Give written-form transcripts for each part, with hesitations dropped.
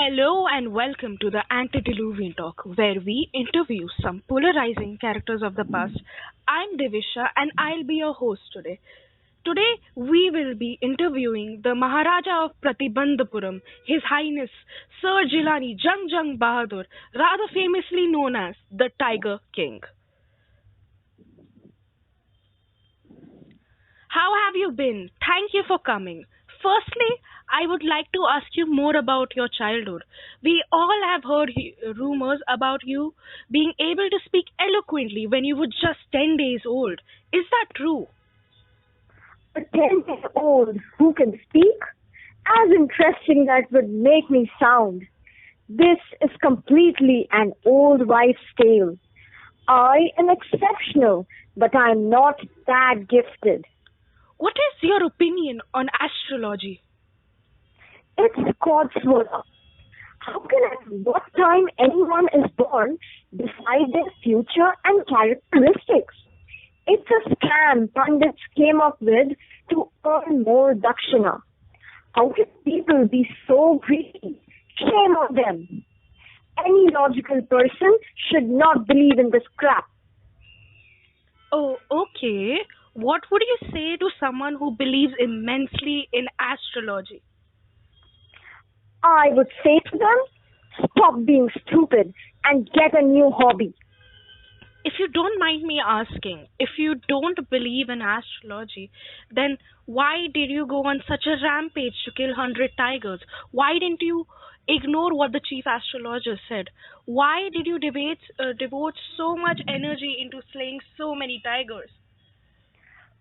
Hello and welcome to the Antediluvian Talk, where we interview some polarizing characters of the past. I'm Devisha and I'll be your host today. Today we will be interviewing the Maharaja of Pratibandhapuram, His Highness Sir Jilani Jung Jung Bahadur, rather famously known as the Tiger King. How have you been? Thank you for coming. Firstly, I would like to ask you more about your childhood. We all have heard rumors about you being able to speak eloquently when you were just 10 days old. Is that true? A 10-year-old who can speak? As interesting that would make me sound. This is completely an old wives' tale. I am exceptional, but I'm not that gifted. What is your opinion on astrology? It's Codswallop. How can at what time anyone is born decide their future and characteristics? It's a scam pundits came up with to earn more dakshina. How can people be so greedy? Shame on them. Any logical person should not believe in this crap. Oh, okay. What would you say to someone who believes immensely in astrology? I would say to them, stop being stupid and get a new hobby. If you don't mind me asking, if you don't believe in astrology, then why did you go on such a rampage to kill 100 tigers? Why didn't you ignore what the chief astrologer said? Why did you devote so much energy into slaying so many tigers?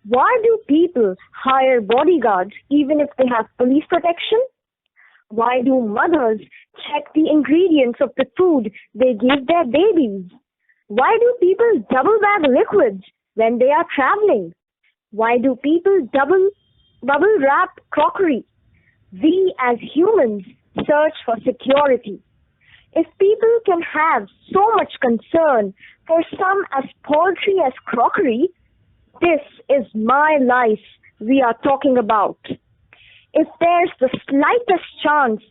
Why do people hire bodyguards even if they have police protection? Why do mothers check the ingredients of the food they give their babies? Why do people double bag liquids when they are traveling? Why do people bubble wrap crockery? We as humans search for security. If people can have so much concern for some as paltry as crockery, this is my life we are talking about. If there's the slightest chance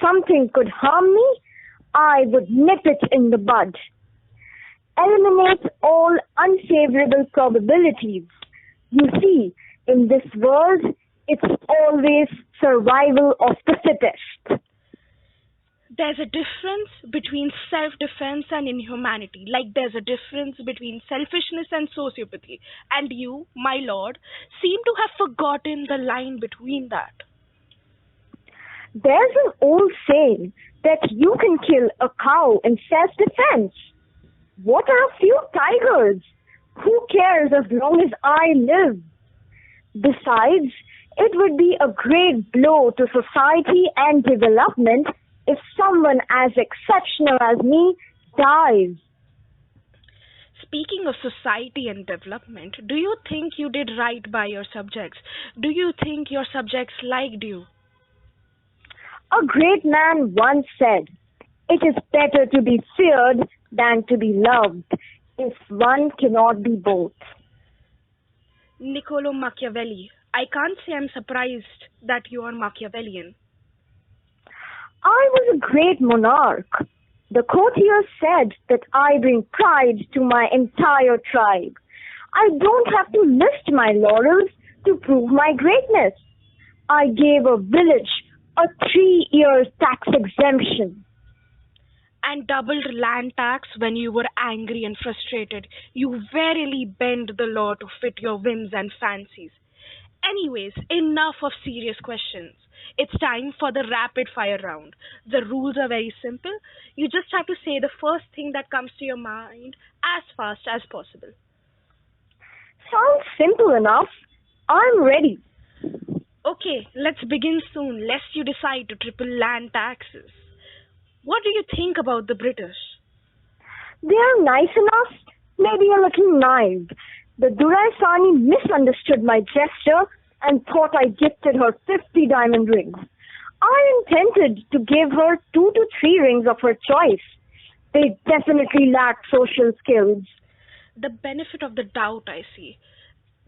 something could harm me, I would nip it in the bud. Eliminate all unfavorable probabilities. You see, in this world, it's always survival of the fittest. There's a difference between self-defense and inhumanity, like there's a difference between selfishness and sociopathy. And you, my lord, seem to have forgotten the line between that. There's an old saying that you can kill a cow in self-defense. What are a few tigers? Who cares as long as I live? Besides, it would be a great blow to society and development if someone as exceptional as me dies. Speaking of society and development, do you think you did right by your subjects? Do you think your subjects liked you? A great man once said, "It is better to be feared than to be loved, if one cannot be both." Niccolo Machiavelli. I can't say I'm surprised that you are Machiavellian. I was a great monarch. The courtiers said that I bring pride to my entire tribe. I don't have to list my laurels to prove my greatness. I gave a village a 3-year tax exemption. And doubled land tax when you were angry and frustrated. You verily bend the law to fit your whims and fancies. Anyways, enough of serious questions. It's time for the rapid fire round. The rules are very simple. You just have to say the first thing that comes to your mind as fast as possible. Sounds simple enough. I'm ready. Okay, let's begin soon, lest you decide to triple land taxes. What do you think about the British? They're nice enough, maybe a little naive. The Durai Sani misunderstood my gesture and thought I gifted her 50 diamond rings. I intended to give her 2 to 3 rings of her choice. They definitely lacked social skills. The benefit of the doubt, I see.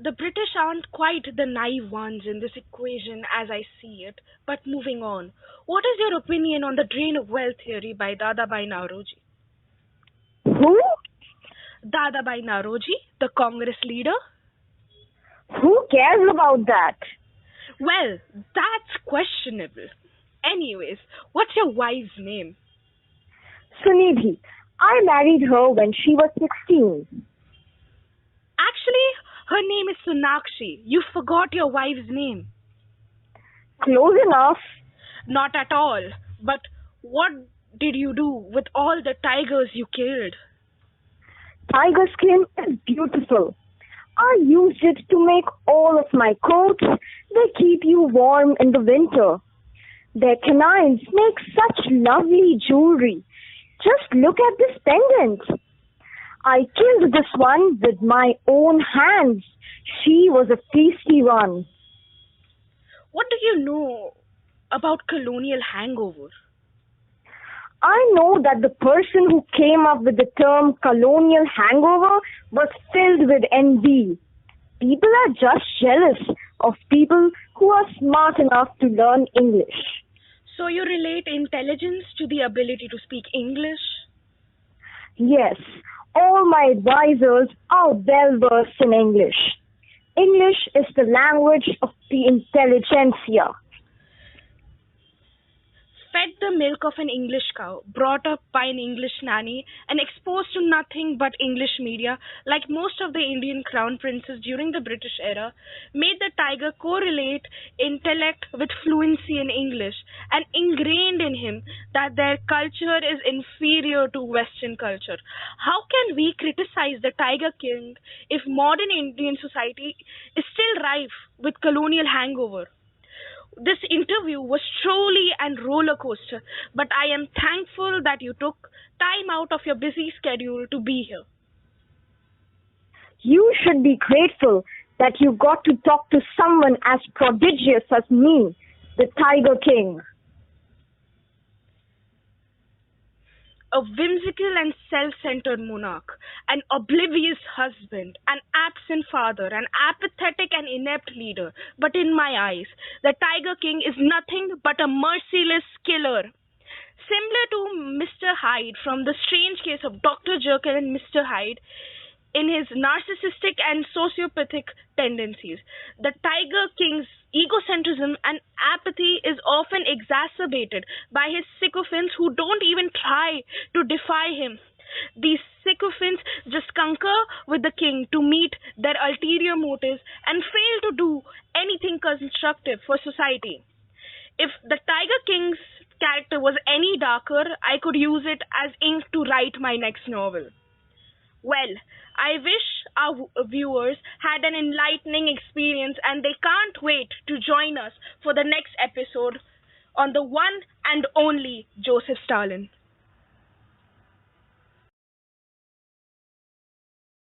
The British aren't quite the naive ones in this equation as I see it. But moving on, what is your opinion on the drain of wealth theory by Dadabhai Naoroji? Who? Dadabhai Naoroji, the Congress leader? Who cares about that? Well, that's questionable. Anyways, what's your wife's name? Sunidhi. I married her when she was 16. Actually, her name is Sunakshi. You forgot your wife's name. Close enough. Not at all. But what did you do with all the tigers you killed? Tiger skin is beautiful. I used it to make all of my coats. They keep you warm in the winter. Their canines make such lovely jewelry. Just look at this pendant. I killed this one with my own hands. She was a tasty one. What do you know about colonial hangover? I know that the person who came up with the term colonial hangover was filled with envy. People are just jealous of people who are smart enough to learn English. So you relate intelligence to the ability to speak English? Yes, all my advisors are well versed in English. English is the language of the intelligentsia. Fed the milk of an English cow, brought up by an English nanny, and exposed to nothing but English media, like most of the Indian crown princes during the British era, made the tiger correlate intellect with fluency in English, and ingrained in him that their culture is inferior to Western culture. How can we criticize the Tiger King if modern Indian society is still rife with colonial hangover? This interview was truly and roller coaster, but I am thankful that you took time out of your busy schedule to be here. You should be grateful that you got to talk to someone as prodigious as me, the Tiger King. A whimsical and self-centered monarch, an oblivious husband, an absent father, an apathetic and inept leader. But in my eyes, the Tiger King is nothing but a merciless killer. Similar to Mr. Hyde from The Strange Case of Dr. Jekyll and Mr. Hyde, in his narcissistic and sociopathic tendencies. The Tiger King's egocentrism and apathy is often exacerbated by his sycophants who don't even try to defy him. These sycophants just concur with the king to meet their ulterior motives and fail to do anything constructive for society. If the Tiger King's character was any darker, I could use it as ink to write my next novel. Well, I wish our viewers had an enlightening experience and they can't wait to join us for the next episode on the one and only Joseph Stalin.